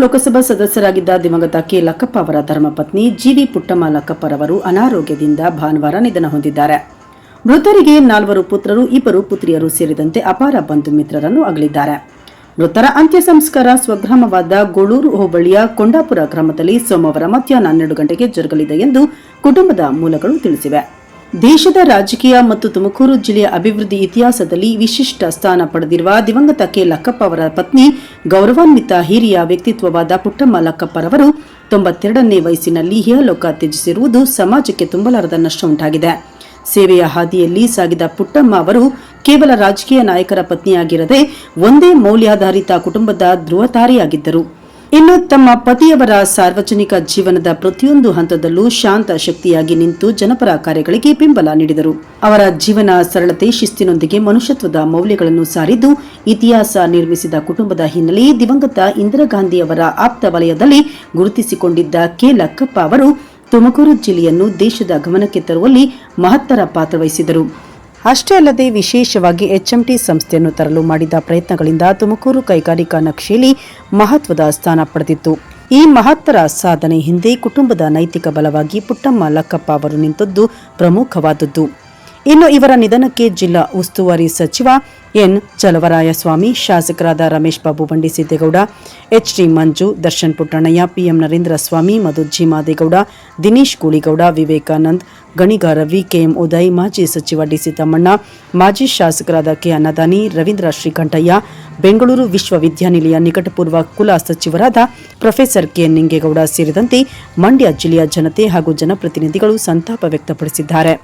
ಲೋಕಸಭಾ ಸದಸ್ಯರಾಗಿದ್ದ ದಿವಂಗತ ಕೆ ಲಕ್ಕಪ್ಪ ಅವರ ಧರ್ಮಪತ್ನಿ ಜಿವಿ ಪುಟ್ಟಮ್ಮ ಲಕ್ಕಪ್ಪರವರು ಅನಾರೋಗ್ಯದಿಂದ ಭಾನುವಾರ ನಿಧನ ಹೊಂದಿದ್ದಾರೆ. ಮೃತರಿಗೆ 4 ಪುತ್ರರು, 2 ಪುತ್ರಿಯರು ಸೇರಿದಂತೆ ಅಪಾರ ಬಂಧು ಮಿತ್ರರನ್ನು ಅಗಲಿದ್ದಾರೆ. ಮೃತರ ಅಂತ್ಯ ಸಂಸ್ಕಾರ ಸ್ವಗ್ರಾಮವಾದ ಗೋಳೂರು ಹೋಬಳಿಯ ಕೊಂಡಾಪುರ ಗ್ರಾಮದಲ್ಲಿ ಸೋಮವಾರ ಮಧ್ಯಾಹ್ನ 12 ಗಂಟೆಗೆ ಜರುಗಲಿದೆ ಎಂದು ಕುಟುಂಬದ ಮೂಲಗಳು ತಿಳಿಸಿವೆ. ದೇಶದ ರಾಜಕೀಯ ಮತ್ತು ತುಮಕೂರು ಜಿಲ್ಲೆಯ ಅಭಿವೃದ್ಧಿ ಇತಿಹಾಸದಲ್ಲಿ ವಿಶಿಷ್ಟ ಸ್ಥಾನ ಪಡೆದಿರುವ ದಿವಂಗತ ಕೆ ಲಕ್ಕಪ್ಪ ಅವರ ಪತ್ನಿ ಗೌರವಾನ್ವಿತ ಹಿರಿಯ ವ್ಯಕ್ತಿತ್ವವಾದ ಪುಟ್ಟಮ್ಮ ಲಕ್ಕಪ್ಪರವರು 92ನೇ ವಯಸ್ಸಿನಲ್ಲಿ ಇಹಲೋಕ ತ್ಯಜಿಸಿರುವುದು ಸಮಾಜಕ್ಕೆ ತುಂಬಲಾರದ ನಷ್ಟ ಉಂಟಾಗಿದೆ. ಸೇವೆಯ ಹಾದಿಯಲ್ಲಿ ಸಾಗಿದ ಪುಟ್ಟಮ್ಮ ಅವರು ಕೇವಲ ರಾಜಕೀಯ ನಾಯಕರ ಪತ್ನಿಯಾಗಿರದೆ ಒಂದೇ ಮೌಲ್ಯಾಧಾರಿತ ಕುಟುಂಬದ ಧ್ರುವತಾರಿಯಾಗಿದ್ದರು. ಇನ್ನು ತಮ್ಮ ಪತಿಯವರ ಸಾರ್ವಜನಿಕ ಜೀವನದ ಪ್ರತಿಯೊಂದು ಹಂತದಲ್ಲೂ ಶಾಂತ ಶಕ್ತಿಯಾಗಿ ನಿಂತು ಜನಪರ ಕಾರ್ಯಗಳಿಗೆ ಬೆಂಬಲ ನೀಡಿದರು. ಅವರ ಜೀವನ ಸರಳತೆ, ಶಿಸ್ತಿನೊಂದಿಗೆ ಮನುಷ್ಯತ್ವದ ಮೌಲ್ಯಗಳನ್ನು ಸಾರಿದ್ದು ಇತಿಹಾಸ ನಿರ್ಮಿಸಿದ ಕುಟುಂಬದ ಹಿನ್ನೆಲೆ ದಿವಂಗತ ಇಂದಿರಾ ಗಾಂಧಿಯವರ ಆಪ್ತ ವಲಯದಲ್ಲಿ ಗುರುತಿಸಿಕೊಂಡಿದ್ದ ಕೆ ಲಕ್ಕಪ್ಪ ಅವರು ತುಮಕೂರು ಜಿಲ್ಲೆಯನ್ನು ದೇಶದ ಗಮನಕ್ಕೆ ತರುವಲ್ಲಿ ಮಹತ್ತರ ಪಾತ್ರ ವಹಿಸಿದರು. ಅಷ್ಟೇ ಅಲ್ಲದೆ ವಿಶೇಷವಾಗಿ ಎಚ್ಎಂಟಿ ಸಂಸ್ಥೆಯನ್ನು ತರಲು ಮಾಡಿದ ಪ್ರಯತ್ನಗಳಿಂದ ತುಮಕೂರು ಕೈಗಾರಿಕಾ ನಕ್ಷೆಯಲ್ಲಿ ಮಹತ್ವದ ಸ್ಥಾನ ಪಡೆದಿತ್ತು. ಈ ಮಹತ್ತರ ಸಾಧನೆ ಹಿಂದೆ ಕುಟುಂಬದ ನೈತಿಕ ಬಲವಾಗಿ ಪುಟ್ಟಮ್ಮ ಲಕ್ಕಪ್ಪ ಅವರು ನಿಂತದ್ದು ಪ್ರಮುಖವಾದದ್ದು. ಇನ್ನು ಇವರ ನಿಧನಕ್ಕೆ ಜಿಲ್ಲಾ ಉಸ್ತುವಾರಿ ಸಚಿವ ಎನ್ ಚಲವರಾಯಸ್ವಾಮಿ, ಶಾಸಕರಾದ ರಮೇಶ್ ಬಾಬು ಬಂಡಿ ಸಿದ್ದೇಗೌಡ, ಎಚ್ಡಿ ಮಂಜು, ದರ್ಶನ್ ಪುಟ್ಟಣ್ಣಯ್ಯ, ಪಿಎಂ ನರೇಂದ್ರ ಸ್ವಾಮಿ, ಮಧು ಜಿ ಮಾದೇಗೌಡ, ದಿನೇಶ್ ಕೂಳಿಗೌಡ, ವಿವೇಕಾನಂದ್, ಗಣಿಗ ರವಿ, ಕೆಎಂ ಉದಯ್, ಮಾಜಿ ಸಚಿವ ಡಿಸಿ ತಮ್ಮಣ್ಣ, ಮಾಜಿ ಶಾಸಕರಾದ ಕೆ ಅನ್ನದಾನಿ, ರವೀಂದ್ರ ಶ್ರೀಕಂಠಯ್ಯ, ಬೆಂಗಳೂರು ವಿಶ್ವವಿದ್ಯಾನಿಲಯ ನಿಕಟಪೂರ್ವ ಕುಲ ಸಚಿವರಾದ ಪ್ರೊಫೆಸರ್ ಕೆ ನಿಂಗೇಗೌಡ ಸೇರಿದಂತೆ ಮಂಡ್ಯ ಜಿಲ್ಲೆಯ ಜನತೆ ಹಾಗೂ ಜನಪ್ರತಿನಿಧಿಗಳು ಸಂತಾಪ ವ್ಯಕ್ತಪಡಿಸಿದ್ದಾರೆ.